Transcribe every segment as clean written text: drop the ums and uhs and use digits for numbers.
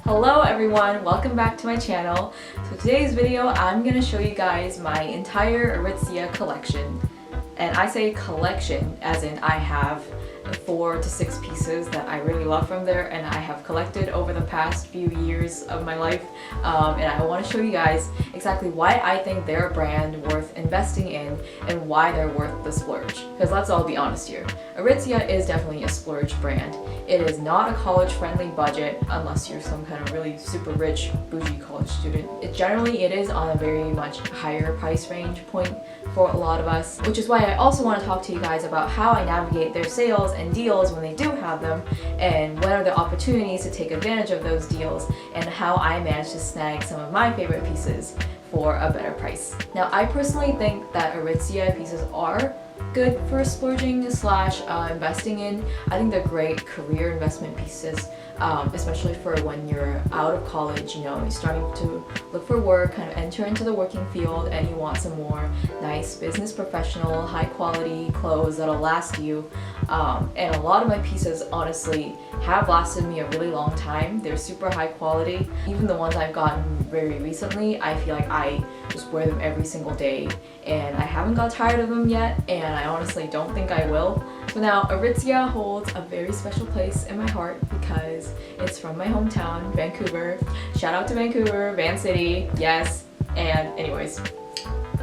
Hello everyone, welcome back to my channel. So today's video I'm going to show you guys my entire Aritzia collection. And I say collection as in I have 4 to 6 pieces that I really love from there and I have collected over the past few years of my life. And I want to show you guys exactly why I think they're a brand worth investing in and why they're worth the splurge. Because let's all be honest here, Aritzia is definitely a splurge brand. It is not a college-friendly budget unless you're some kind of really super rich, bougie college student. It is on a very much higher price range point for a lot of us, which is why I also want to talk to you guys about how I navigate their sales and deals when they do have them, and what are the opportunities to take advantage of those deals, and how I manage to snag some of my favorite pieces for a better price. Now, I personally think that Aritzia pieces are good for splurging slash investing in. I think they're great career investment pieces, especially for when you're out of college, you're starting to look for work, kind of enter into the working field, and you want some more nice business professional, high quality clothes that'll last you. And a lot of my pieces honestly have lasted me a really long time. They're super high quality. Even the ones I've gotten very recently, I feel like I just wear them every single day and I haven't got tired of them yet, and I honestly don't think I will. So now Aritzia holds a very special place in my heart because it's from my hometown, Vancouver. Shout out to Vancouver, Van City, yes. And anyways,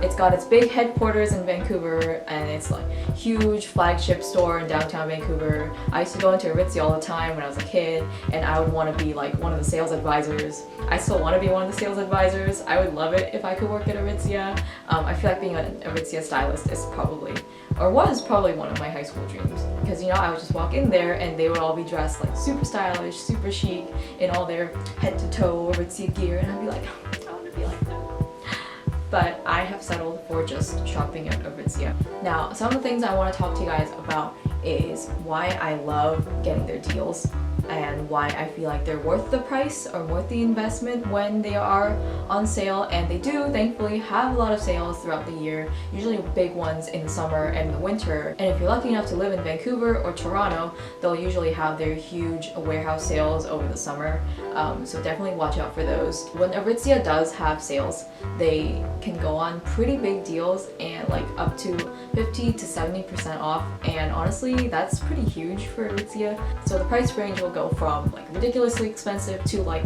it's got its big headquarters in Vancouver and it's like huge flagship store in downtown Vancouver. I used to go into Aritzia all the time when I was a kid and I would want to be like one of the sales advisors. I still want to be one of the sales advisors. I would love it if I could work at Aritzia. I feel like being an Aritzia stylist is was probably one of my high school dreams, because I would just walk in there and they would all be dressed like super stylish, super chic in all their head to toe Aritzia gear, and I'd be like, I want to be like that. But I have settled for just shopping at Aritzia. Now, some of the things I want to talk to you guys about is why I love getting their deals and why I feel like they're worth the price or worth the investment when they are on sale. And they do thankfully have a lot of sales throughout the year, usually big ones in the summer and the winter. And if you're lucky enough to live in Vancouver or Toronto, they'll usually have their huge warehouse sales over the summer. So definitely watch out for those. When Aritzia does have sales, they can go on pretty big deals and like up to 50 to 70% off, and honestly that's pretty huge for Aritzia. So the price range will go from like ridiculously expensive to like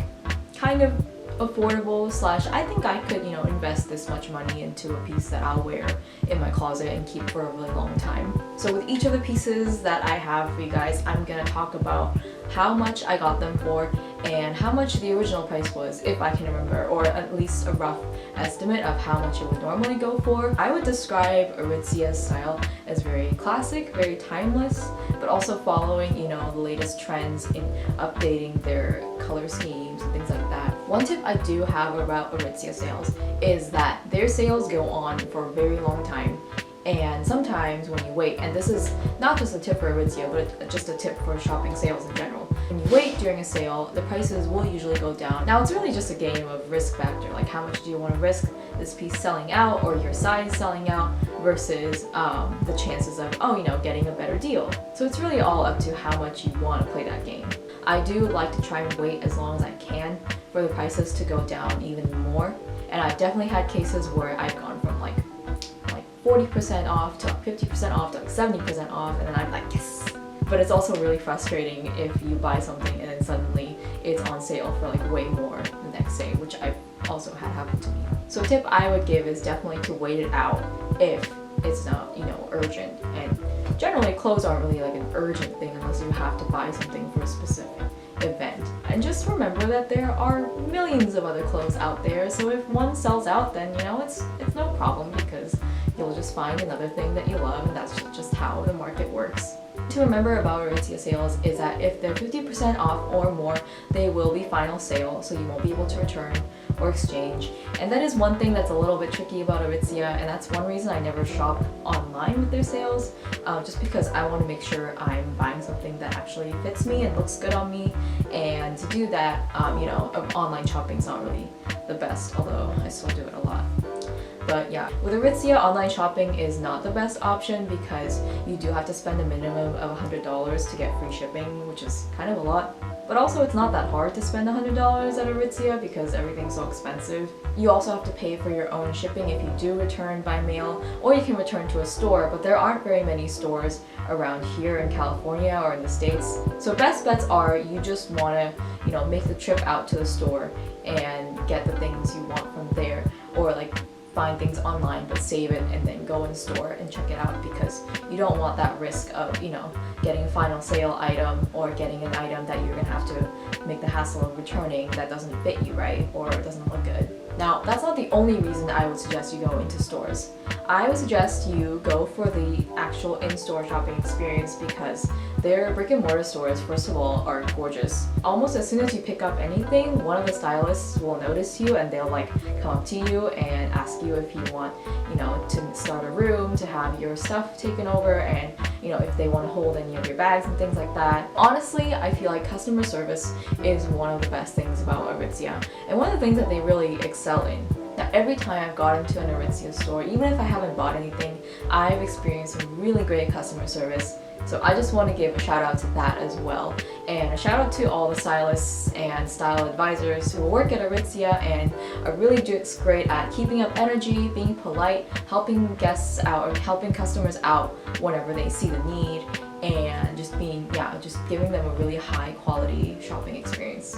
kind of affordable slash I think I could invest this much money into a piece that I'll wear in my closet and keep for a really long time. So with each of the pieces that I have for you guys, I'm gonna talk about how much I got them for and how much the original price was, if I can remember, or at least a rough estimate of how much it would normally go for. I would describe Aritzia's style as very classic, very timeless, but also following the latest trends in updating their color schemes and things like that. One tip I do have about Aritzia sales is that their sales go on for a very long time. And sometimes when you wait, and this is not just a tip for Aritzia, but just a tip for shopping sales in general. When you wait during a sale, the prices will usually go down. Now, it's really just a game of risk factor, like how much do you want to risk this piece selling out or your size selling out versus the chances of, getting a better deal. So it's really all up to how much you want to play that game. I do like to try and wait as long as I can for the prices to go down even more. And I've definitely had cases where I've gone from like 40% off to 50% off to like 70% off, and then I'm like, yes. But it's also really frustrating if you buy something and then suddenly it's on sale for like way more the next day, which I've also had happen to me. So a tip I would give is definitely to wait it out if it's not, urgent. And generally clothes aren't really like an urgent thing unless you have to buy something for a specific event. And just remember that there are millions of other clothes out there, so if one sells out, then it's no problem because you'll just find another thing that you love, and that's just how the market works. To remember about Aritzia sales is that if they're 50% off or more, they will be final sale, so you won't be able to return or exchange. And that is one thing that's a little bit tricky about Aritzia, and that's one reason I never shop online with their sales, just because I want to make sure I'm buying something that actually fits me and looks good on me. And to do that, online shopping's not really the best, although I still do it a lot. But yeah, with Aritzia, online shopping is not the best option because you do have to spend a minimum of $100 to get free shipping, which is kind of a lot. But also it's not that hard to spend $100 at Aritzia because everything's so expensive. You also have to pay for your own shipping if you do return by mail, or you can return to a store, but there aren't very many stores around here in California or in the States. So best bets are you just want to, make the trip out to the store and get the things you want from there, or like find things online but save it and then go in store and check it out, because you don't want that risk of, getting a final sale item or getting an item that you're gonna have to make the hassle of returning that doesn't fit you right or doesn't look good. Now, that's not the only reason I would suggest you go into stores. I would suggest you go for the actual in-store shopping experience because their brick and mortar stores, first of all, are gorgeous. Almost as soon as you pick up anything, one of the stylists will notice you and they'll come up to you and ask you if you want, to start a room, to have your stuff taken over, and if they want to hold any of your bags and things like that. Honestly, I feel like customer service is one of the best things about Aritzia, and one of the things that they really excel in. Now, every time I've gone into an Aritzia store, even if I haven't bought anything, I've experienced some really great customer service. So I just want to give a shout out to that as well. And a shout out to all the stylists and style advisors who work at Aritzia and are really just great at keeping up energy, being polite, helping guests out or helping customers out whenever they see the need, and just giving them a really high quality shopping experience.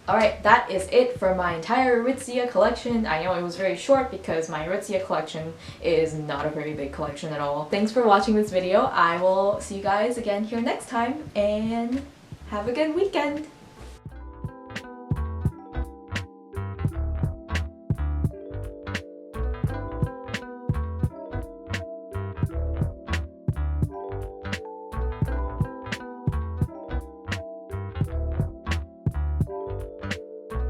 Alright, that is it for my entire Aritzia collection. I know it was very short because my Aritzia collection is not a very big collection at all. Thanks for watching this video. I will see you guys again here next time, and have a good weekend!